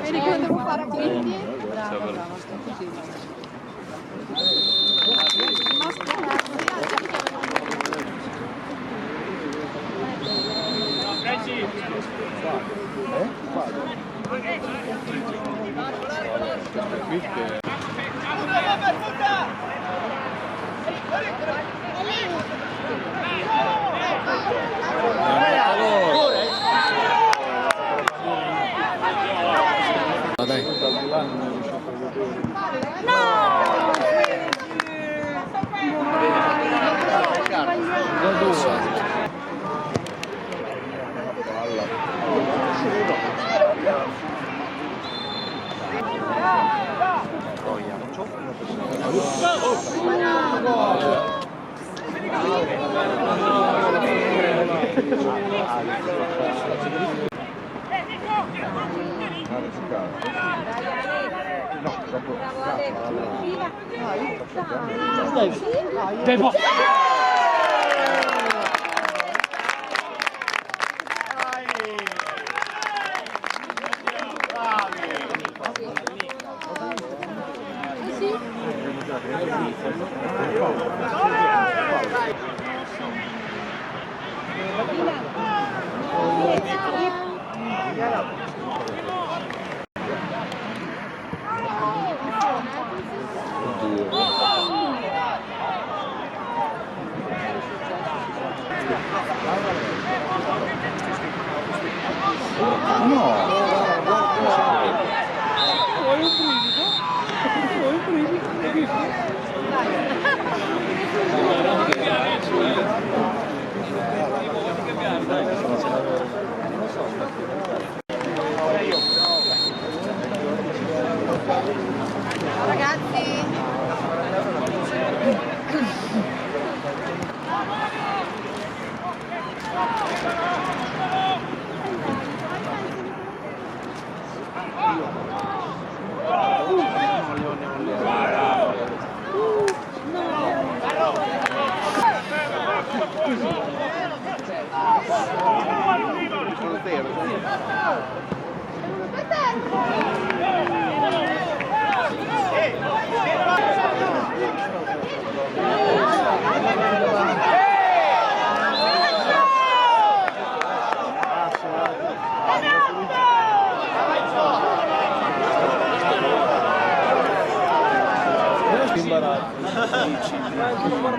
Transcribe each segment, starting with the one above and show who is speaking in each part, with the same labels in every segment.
Speaker 1: Vedi come devo fare quindi? Brava.
Speaker 2: Dai.
Speaker 3: Devo.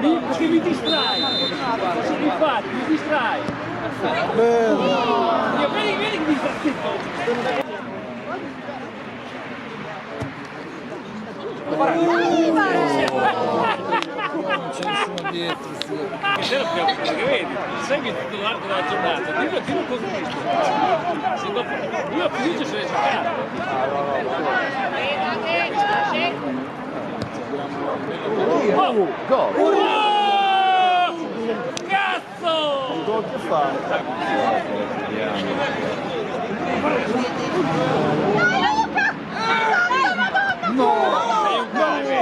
Speaker 3: Perché mi distrai, infatti mi distrai. Vedi che mi vedi, sai che è tutto l'arco della giornata, dillo così. Io a fiducia se ne Oh, go! Cazzo!
Speaker 4: Il gol che fa? No!
Speaker 3: Sei un cane!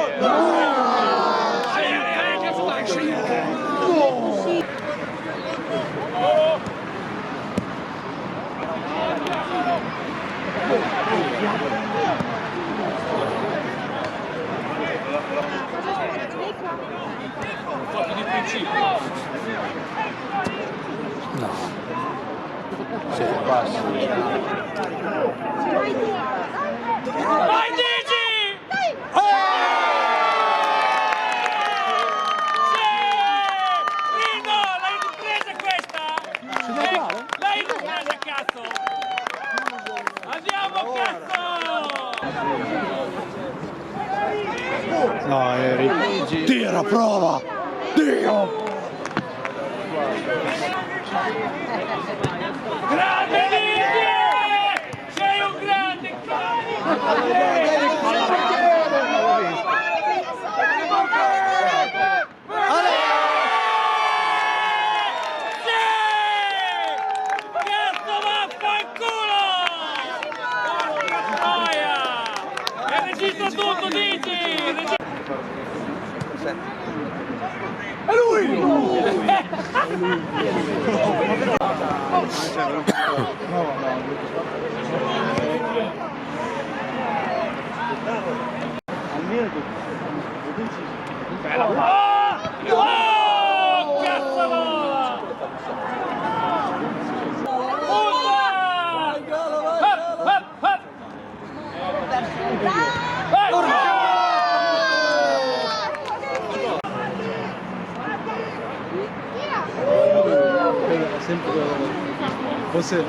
Speaker 3: Fatto di principio.
Speaker 2: No. Se passi.
Speaker 3: Vai Dici! Rino, l'hai ripresa questa? L'hai ripresa, cazzo! Andiamo, cazzo!
Speaker 4: No, Eri. Tira, prova! Dio!
Speaker 3: Grande Dici! Sei un grande Cazzo, vaffanculo! E registro tutto, Dici! È lui! Oh, cazzarola! Up, up, up!
Speaker 2: Sempre você.